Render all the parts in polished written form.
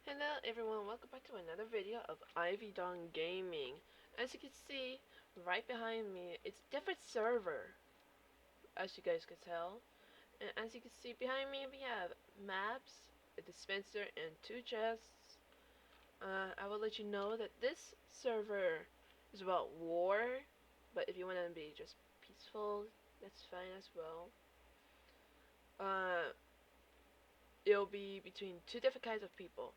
Hello everyone, welcome back to another video of Ivy Dawn Gaming. As you can see, right behind me, it's a different server, as you guys can tell. And as you can see behind me, we have maps, a dispenser, and two chests. I will let you know that this server is about war, but if you want to be just peaceful, that's fine as well. Uh, it'll be between two different kinds of people.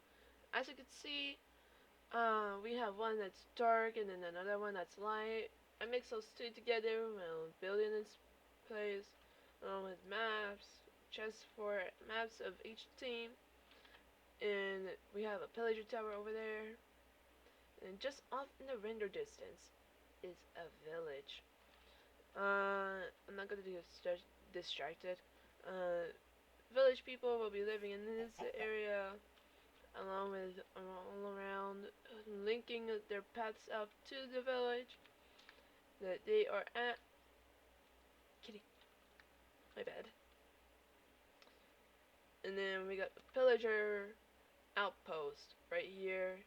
As you can see, we have one that's dark and then another one that's light. I mix those two together while building this place, along with maps, chests for maps of each team, and we have a pillager tower over there. And just off in the render distance is a village. I'm not gonna get distracted. Village people will be living in this area along with all around, linking their paths up to the village that they are at. Kitty, my bad. And then we got the pillager outpost right here.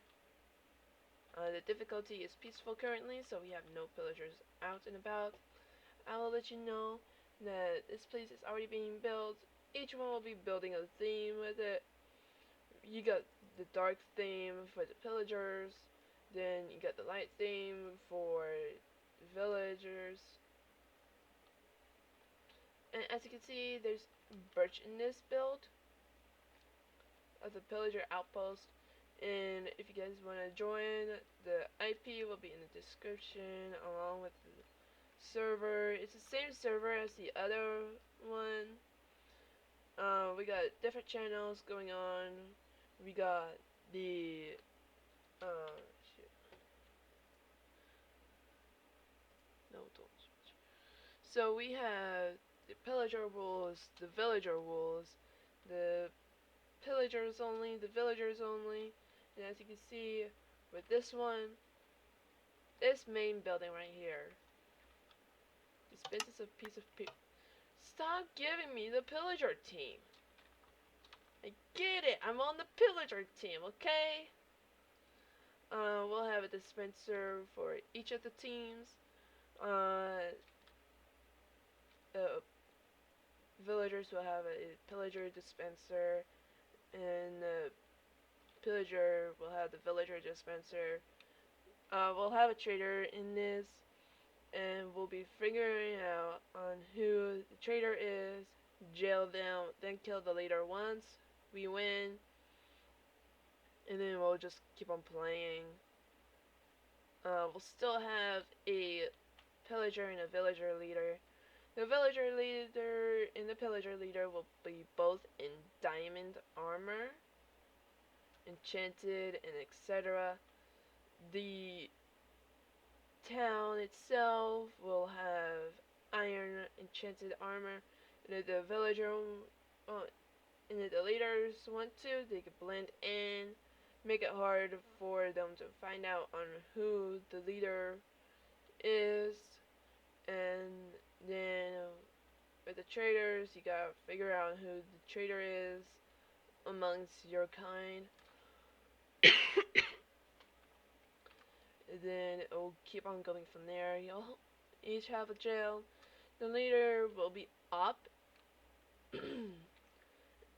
The difficulty is peaceful currently, so we have no pillagers out and about. I will let you know that this place is already being built. Each one will be building a theme with it. You got the dark theme for the pillagers, then you got the light theme for the villagers. And as you can see, there's birch in this build of the pillager outpost. And if you guys want to join, the IP will be in the description along with the server. It's the same server as the other one. We got different channels going on. We got the shit. No, don't switch. So we have the pillager rules, the villager rules, the pillagers only, the villagers only, and as you can see with this one, this main building right here, dispenses a piece of paper. Stop giving me the pillager team. I get it, I'm on the pillager team, okay? We'll have a dispenser for each of the teams. The villagers will have a pillager dispenser, and the pillager will have the villager dispenser. We'll have a trader in this, and we'll be figuring out on who the trader is, jail them, then kill the leader once we win, and then we'll just keep on playing. We'll still have a pillager and a villager leader. The villager leader and the pillager leader will be both in diamond armor, enchanted, and etc. The town itself will have iron enchanted armor, and if the villager and if the leaders want to, they can blend in, make it hard for them to find out on who the leader is, and then with the traders, you gotta figure out who the trader is amongst your kind. And then it will keep on going from there. You'll each have a jail. The leader will be up,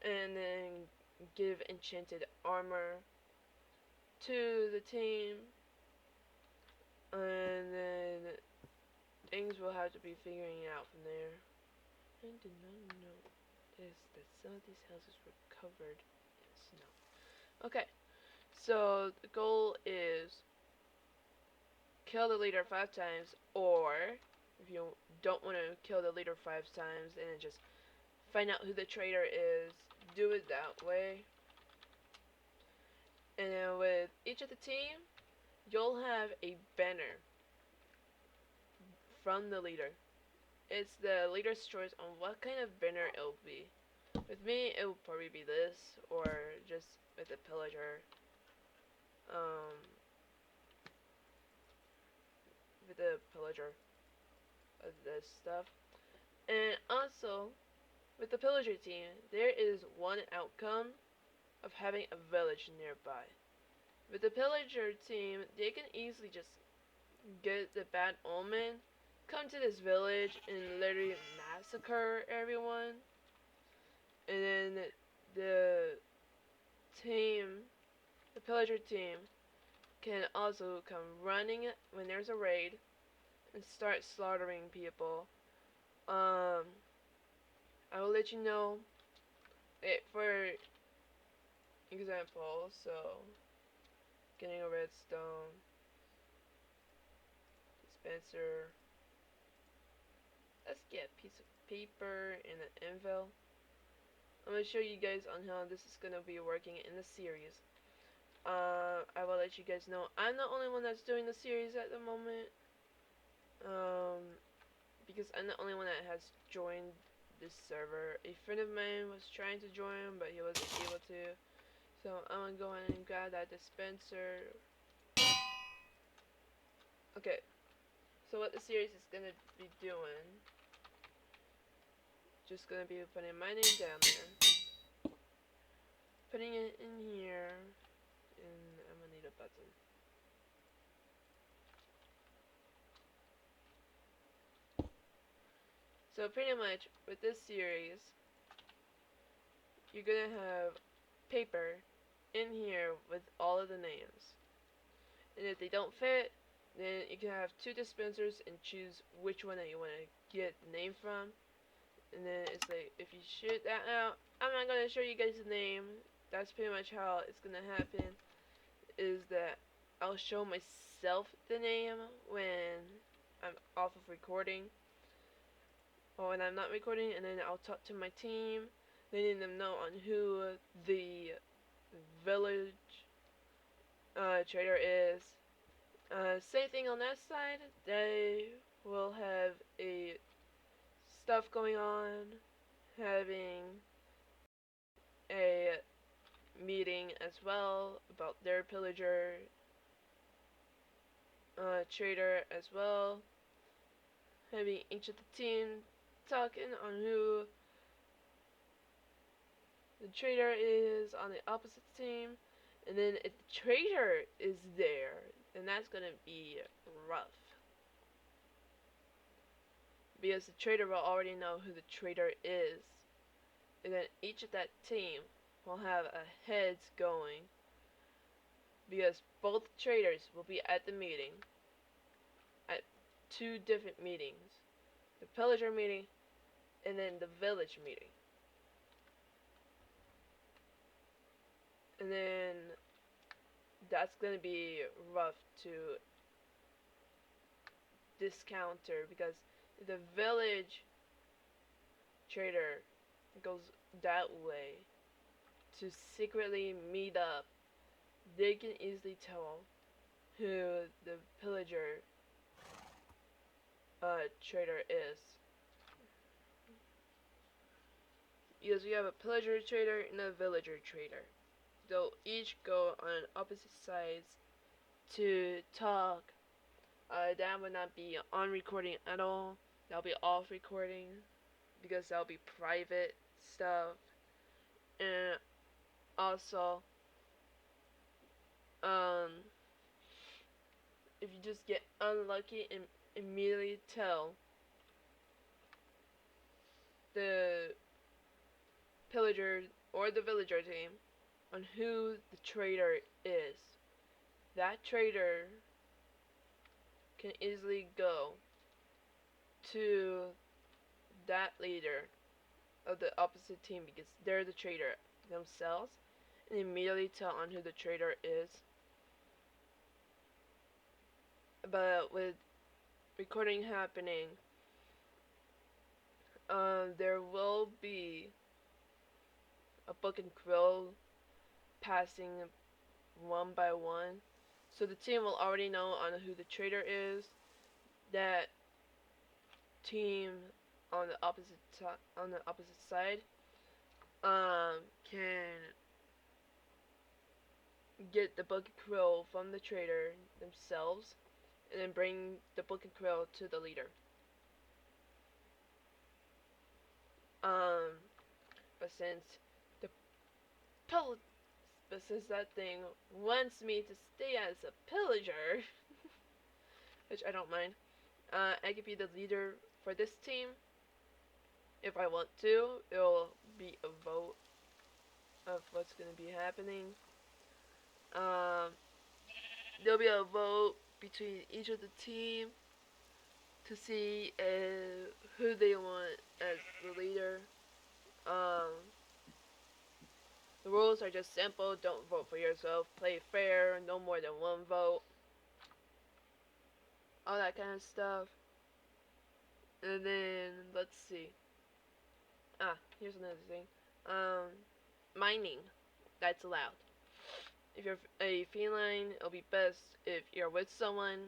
and then give enchanted armor to the team, and then things will have to be figuring out from there. I did not know this, that some of these houses were covered in snow. Okay, so the goal is kill the leader 5 times, or if you don't want to kill the leader 5 times and just find out who the traitor is, do it that way. And then with each of the team, you'll have a banner from the leader. It's the leader's choice on what kind of banner it'll be. With me, it will probably be this, or just with the pillager. With the pillager of this stuff. And also, with the pillager team, there is one outcome of having a village nearby. With the pillager team, they can easily just get the bad omen, come to this village and literally massacre everyone. And then the team, the pillager team, can also come running when there's a raid and start slaughtering people. I will let you know it for example. So, getting a redstone dispenser. Let's get a piece of paper and an anvil. I'm gonna show you guys on how this is gonna be working in the series. I will let you guys know I'm the only one that's doing the series at the moment. Because I'm the only one that has joined this server. A friend of mine was trying to join, but he wasn't able to. So I'm gonna go in and grab that dispenser. Okay. So what the series is gonna be doing? Just gonna be putting my name down there, putting it in here, and I'm gonna need a button. So pretty much with this series, you're gonna have paper in here with all of the names. And if they don't fit, then you can have two dispensers and choose which one that you want to get the name from. And then it's like, if you shoot that out, I'm not going to show you guys the name. That's pretty much how it's going to happen. Is that I'll show myself the name when I'm off of recording. Or when I'm not recording, and then I'll talk to my team, letting them know on who the village trader is. Same thing on that side. They will have a stuff going on, having a meeting as well about their pillager trader as well. Having each of the team talking on who the trader is on the opposite team. And then if the trader is there, then that's gonna be rough. Because the trader will already know who the trader is. And then each of that team will have a heads going. Because both traders will be at the meeting. At two different meetings. The pillager meeting and then the village meeting. And then that's gonna be rough to discounter because the village trader goes that way to secretly meet up. They can easily tell who the pillager trader is. Because we have a pillager trader and a villager trader. They'll each go on opposite sides to talk. That would not be on recording at all. That'll be off recording because that'll be private stuff. And also, if you just get unlucky and immediately tell the pillager or the villager team on who the trader is, that trader can easily go to that leader of the opposite team because they're the trader themselves and immediately tell on who the trader is. But with recording happening, there will be a book and quill passing one by one. So the team will already know on who the trader is. That team on the opposite side can get the book and quill from the trader themselves and then bring the book and quill to the leader. But since the But since that thing wants me to stay as a pillager, which I don't mind, I could be the leader for this team. If I want to, it'll be a vote of what's gonna be happening. Um, there'll be a vote between each of the team to see who they want as the leader. Um, the rules are just simple. Don't vote for yourself. Play fair. No more than one vote. All that kind of stuff. And then let's see. Here's another thing. Um, Mining. That's allowed. If you're a feline, it'll be best if you're with someone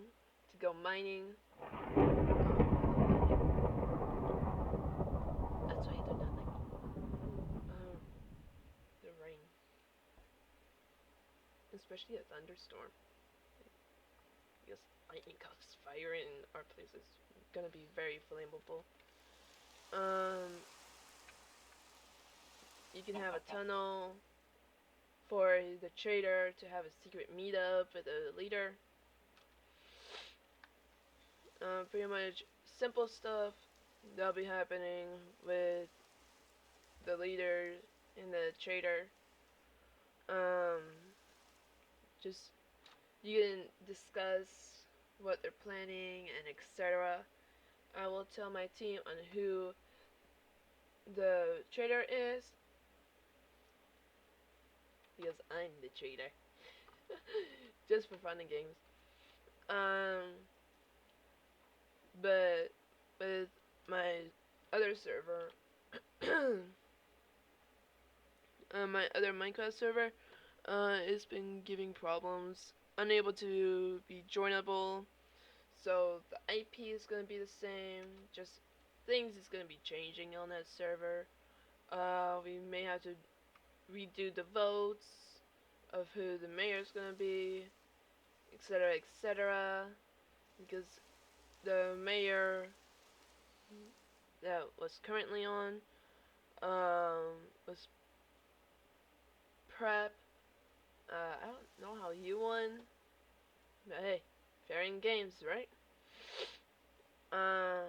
to go mining. That's why I do not like the rain, especially a thunderstorm, because lightning causes fire in our place is gonna be very flammable. Um, you can have a tunnel for the trader to have a secret meetup with the leader. Pretty much simple stuff that'll be happening with the leader and the trader. Um, just you can discuss what they're planning and etc. I will tell my team on who the trader is because I'm the trader. Just for fun and games. Um, but with my other server, my other Minecraft server, it's been giving problems, unable to be joinable. So the IP is gonna be the same, just things is gonna be changing on that server. We may have to redo the votes of who the mayor's gonna be, etc., etc. Because the mayor that was currently on was Prep. I don't know how you won, but hey, fair in games, right? Um,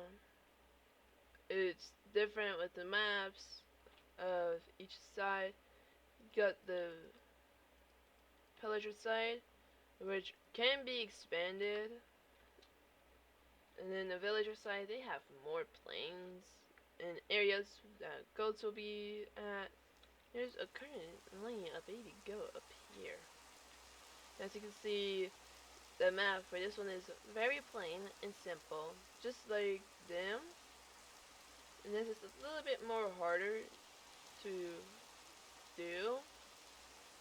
it's different with the maps of each side. You got the pillager side, which can be expanded, and then the villager side, they have more plains and areas that goats will be at. There's a current lane up 80 go up here. As you can see, the map for this one is very plain and simple, just like them. And this is a little bit more harder to do,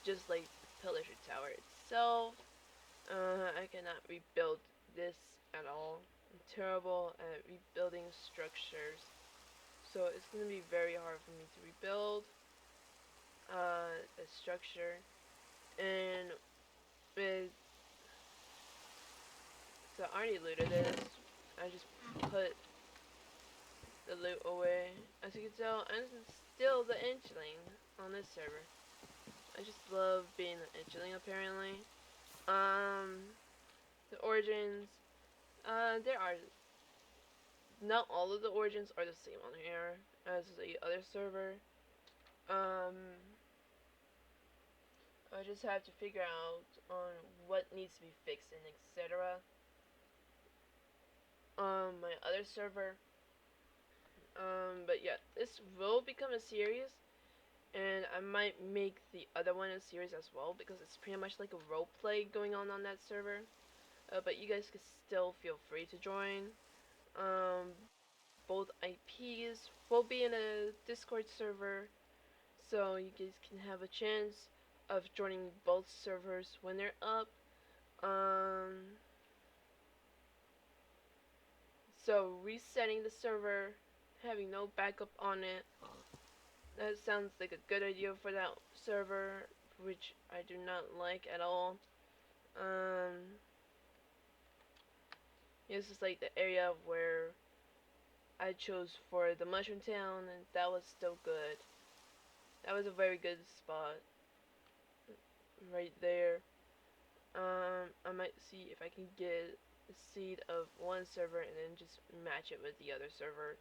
just like the pillager tower itself. I cannot rebuild this at all. I'm terrible at rebuilding structures, so it's gonna be very hard for me to rebuild a structure. And with so I already looted this. I just put the loot away. As you can tell, I'm still the Inchling on this server. I just love being the Inchling apparently. The origins, there are not all of the origins are the same on here as the other server. I just have to figure out on what needs to be fixed and etc. My other server. But yeah, this will become a series, and I might make the other one a series as well because it's pretty much like a role play going on that server. But you guys can still feel free to join. Um, both IPs will be in a Discord server, so you guys can have a chance of joining both servers when they're up. Um, so resetting the server, having no backup on it, that sounds like a good idea for that server, which I do not like at all. This is like the area where I chose for the Mushroom Town, and that was still good. That was a very good spot. right there. I might see if I can get a seed of one server and then just match it with the other server.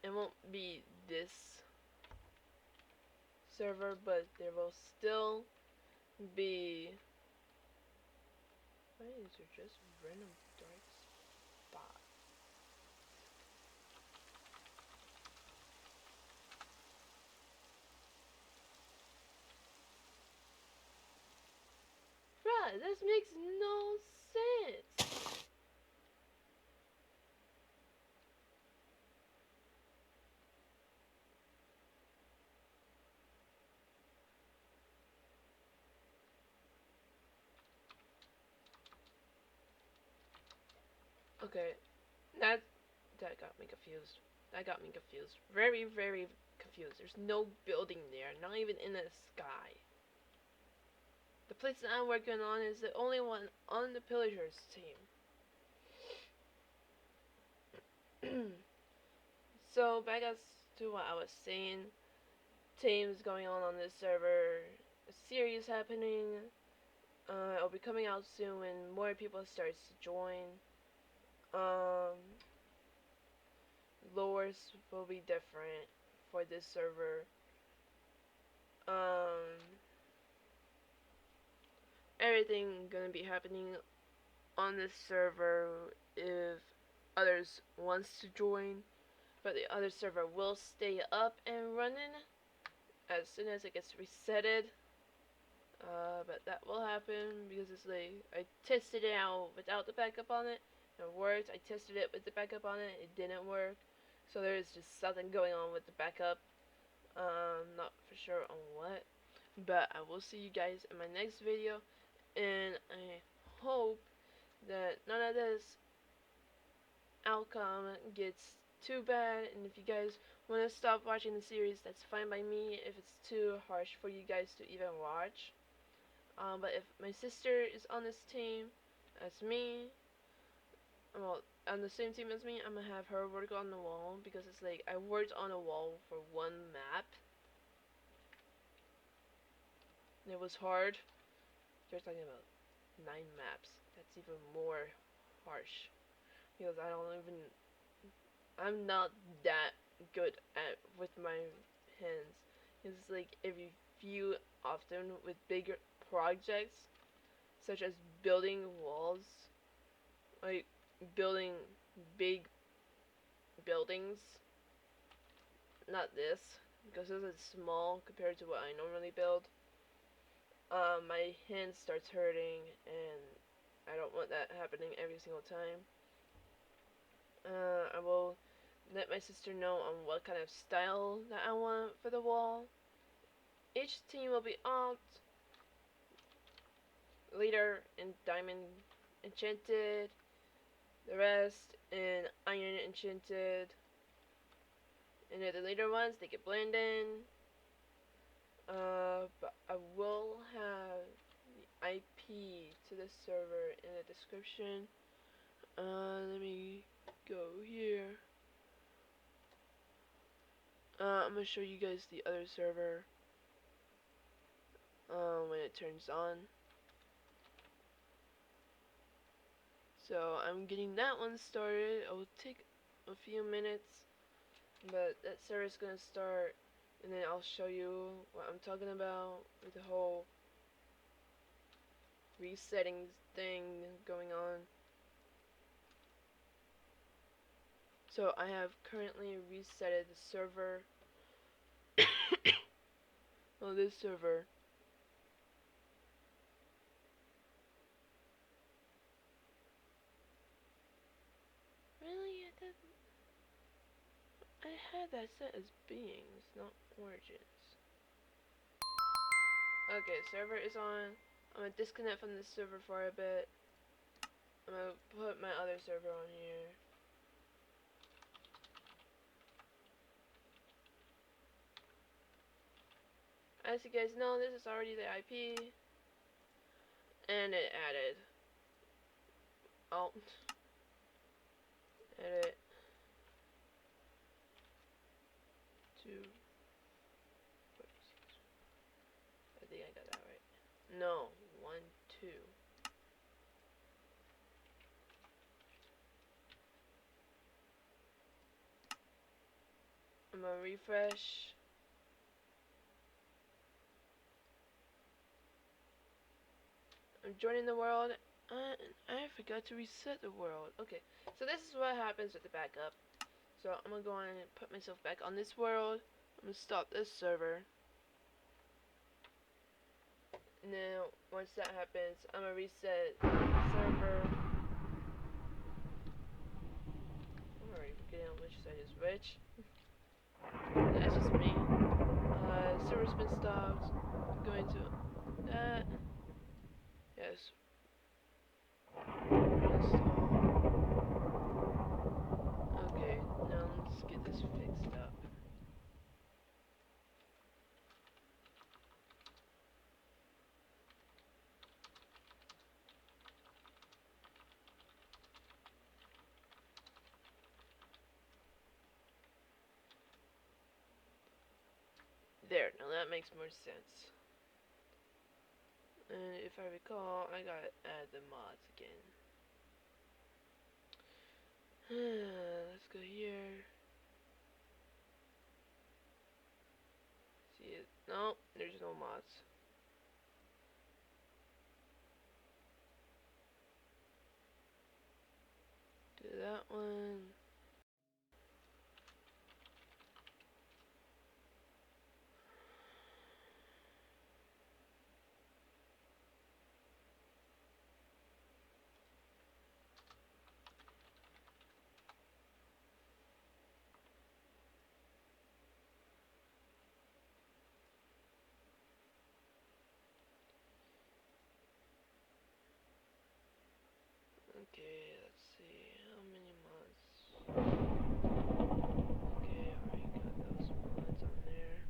It won't be this server, but there will still be. Why is there just random dark spots? Bruh, this makes no sense. Okay, that got me confused. That got me confused. Very, very confused. There's no building there, not even in the sky. The place that I'm working on is the only one on the pillagers team. So back as to what I was saying, teams going on this server, a series happening. It'll be coming out soon when more people starts to join. Um, Lures will be different for this server. Um, Everything gonna be happening on this server if others wants to join, but the other server will stay up and running as soon as it gets resetted. But that will happen because it's like I tested it out without the backup on it. It worked. I tested it with the backup on it. It didn't work. So there's just something going on with the backup. Not for sure on what. But I will see you guys in my next video. And I hope that none of this outcome gets too bad. And if you guys want to stop watching the series, that's fine by me. If it's too harsh for you guys to even watch. But if my sister is on this team as me, well, on the same team as me, I'm gonna have her work on the wall because it's like I worked on a wall for one map. And it was hard. They're talking about 9 maps. That's even more harsh because I'm not that good at with my hands. It's like every few often with bigger projects such as building walls, like building big buildings. Not this, because this is small compared to what I normally build. My hand starts hurting, and I don't want that happening every single time. I will let my sister know on what kind of style that I want for the wall. Each team will be armed later in diamond enchanted, the rest in iron enchanted, and the later ones they get blend in. But I will have the IP to this server in the description. Let me go here. I'm gonna show you guys the other server when it turns on. So I'm getting that one started. It will take a few minutes, but that server is gonna start, and then I'll show you what I'm talking about with the whole resetting thing going on. So I have currently resetted the server. On this server. Really? I had that set as beings, not origins. Okay, server is on. I'm gonna disconnect from this server for a bit. I'm gonna put my other server on here. As you guys know, this is already the IP. And it added. Alt. Edit. To. No, 1, 2. I'm gonna refresh. I'm joining the world. I forgot to reset the world. Okay, so this is what happens with the backup. So I'm gonna go on and put myself back on this world. I'm gonna stop this server. Now, once that happens, I'm gonna reset the server. I'm already forgetting on which side is which. That's just me. Server's been stopped. I'm going to that. Yes. Reinstall. Okay, now let's get this fixed up. There, now that makes more sense. And if I recall, I gotta add the mods again. Let's go here. See it? No, there's no mods. Do that one. Okay, let's see. How many mods? Okay, I already got those mods on there.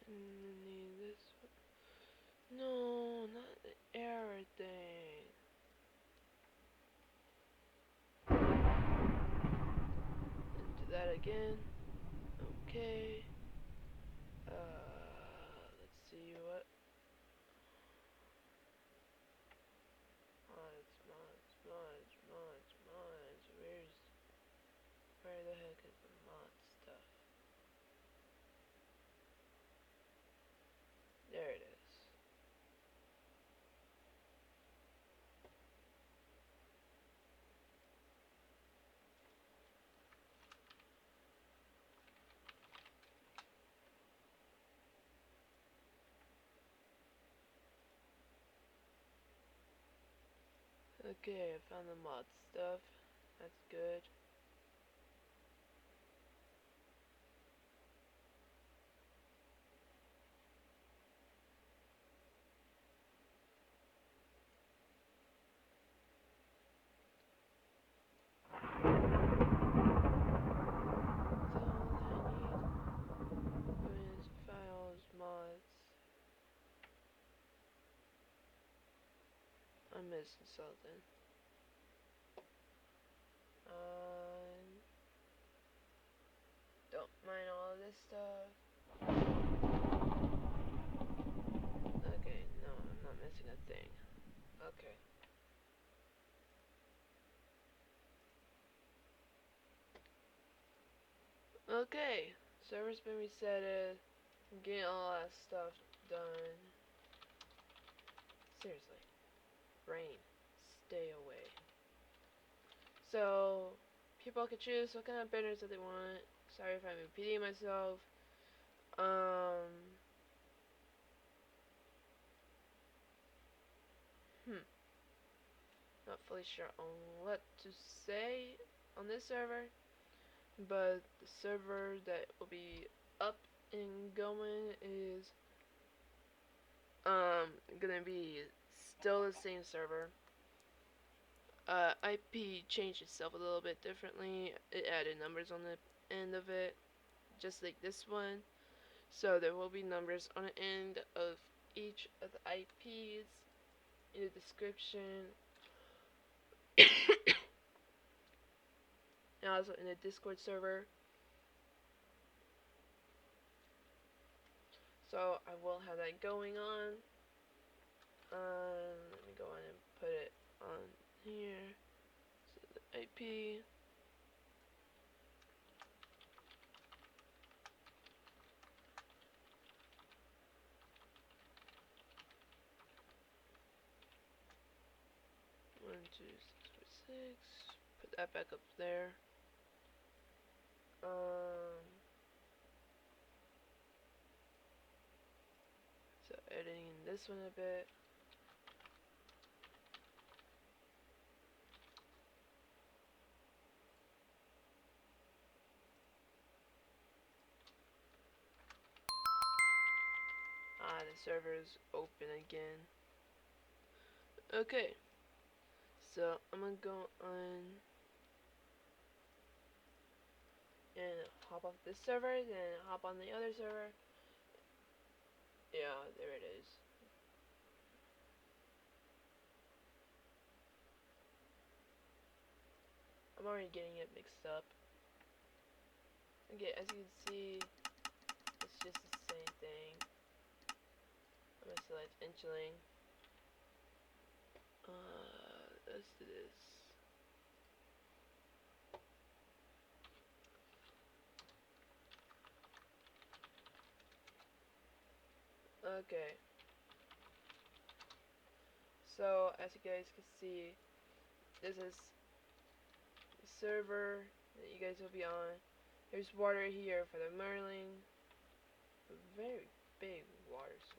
And need this one. No, not the error thing. And do that again. Okay. Let's see what. Mods. Where the heck is the mod stuff? There it is. Okay, I found the mod stuff. That's good. Files, mods. I'm missing something. Don't mind all this stuff. Okay, no, I'm not missing a thing. Okay. Okay, server's been resetted. I'm getting all that stuff done. Seriously. Brain, stay away. So, people can choose what kind of banners that they want. Sorry if I'm repeating myself. Not fully sure on what to say on this server, but the server that will be up and going is gonna be still the same server. IP changed itself a little bit differently. It added numbers on the end of it, just like this one. So there will be numbers on the end of each of the IPs in the description and also in the Discord server. So I will have that going on. Let me go on and put it on here. So the IP. One, two, 6, 4, 6. Put that back up there. So editing this one a bit. The server is open again. Okay, so I'm gonna go on and hop off this server, then hop on the other server. Yeah, there it is. I'm already getting it mixed up. Okay, as you can see, it's just the same thing. I'm gonna select Inchling. Let's do this. Okay. So, as you guys can see, this is the server that you guys will be on. There's water here for the Merling. A very big water source.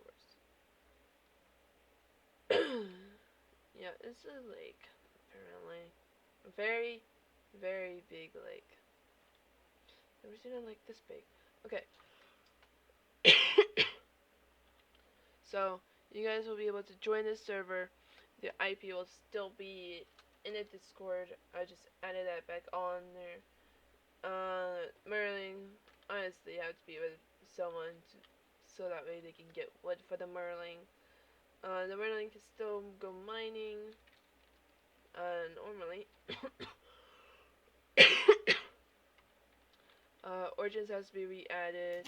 Yeah, it's a lake, apparently. A very, very big lake. Never seen a lake this big. Okay. So, you guys will be able to join this server. The IP will still be in the Discord. I just added that back on there. Merling, honestly, you have to be with someone so that way they can get wood for the Merling. The Merling can still go mining. Normally. Origins has to be re-added.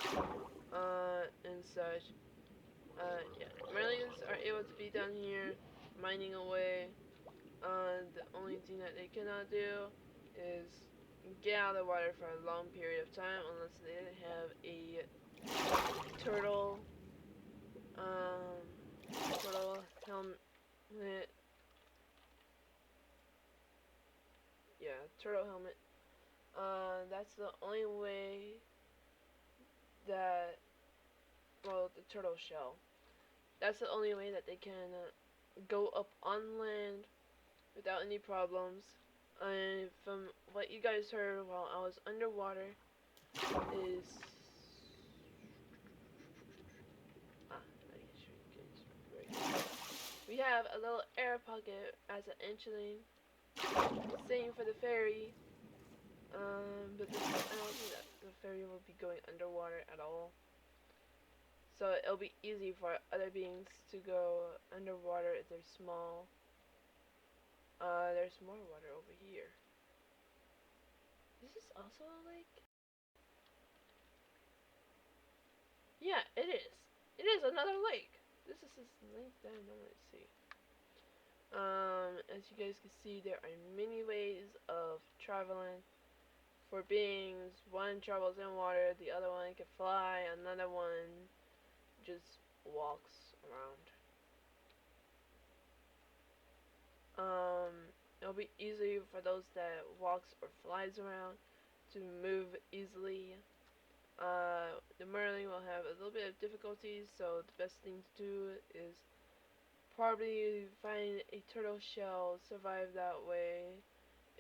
And such. Yeah. Merlings are able to be down here, mining away. The only thing that they cannot do is get out of the water for a long period of time unless they have a turtle helmet. Yeah, turtle helmet. That's the only way that, well, the turtle shell. That's the only way that they can go up on land without any problems. And from what you guys heard while I was underwater is we have a little air pocket as an Inchling. Same for the ferry. But I don't think that the ferry will be going underwater at all. So it'll be easy for other beings to go underwater if they're small. There's more water over here. Is this also a lake? Yeah, it is. It is another lake. This is this lake that I normally see. As you guys can see, there are many ways of traveling. For beings, one travels in water, the other one can fly, another one just walks around. It'll be easy for those that walks or flies around to move easily. The Merling will have a little bit of difficulties, so the best thing to do is probably find a turtle shell, survive that way,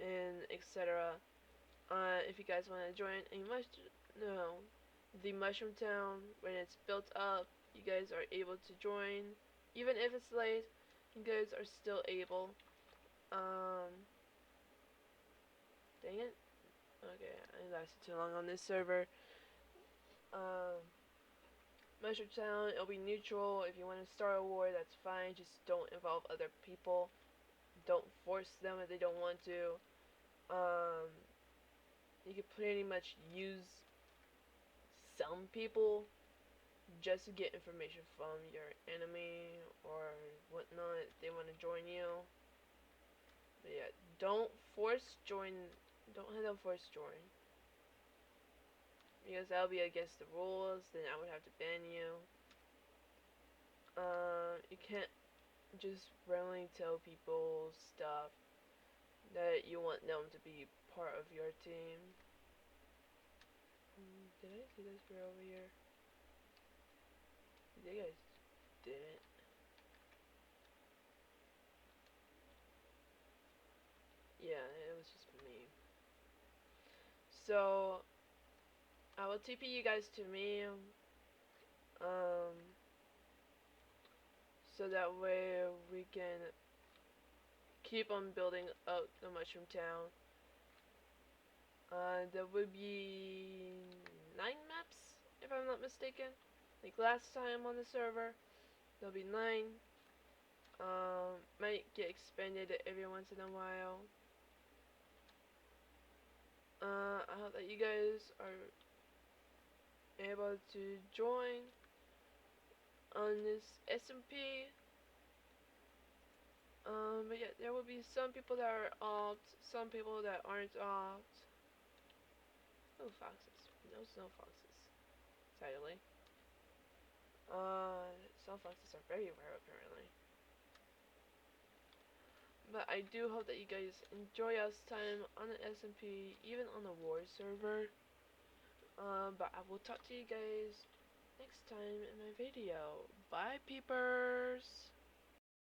and etc. If you guys want to join the Mushroom Town, when it's built up, you guys are able to join. Even if it's late, you guys are still able. Dang it. Okay, I lasted too long on this server. Measure Town, it'll be neutral. If you want to start a war, that's fine. Just don't involve other people. Don't force them if they don't want to. Um, you can pretty much use some people just to get information from your enemy or whatnot if they want to join you. But yeah, don't force join. Don't have them force join. Because that'll be against the rules, then I would have to ban you. You can't just randomly tell people stuff that you want them to be part of your team. Did I see this girl over here? You guys didn't. Yeah, it was just me. So, I will TP you guys to me. Um, so that way we can keep on building up the Mushroom Town. There would be 9 maps, if I'm not mistaken. Like last time on the server, there'll be 9. Might get expanded every once in a while. I hope that you guys are able to join on this SMP. But yeah, there will be some people that are alt, some people that aren't alt. No foxes. No snow foxes. Sadly. Snow foxes are very rare apparently. But I do hope that you guys enjoy us time on the SMP, even on the war server. But I will talk to you guys next time in my video. Bye, peepers!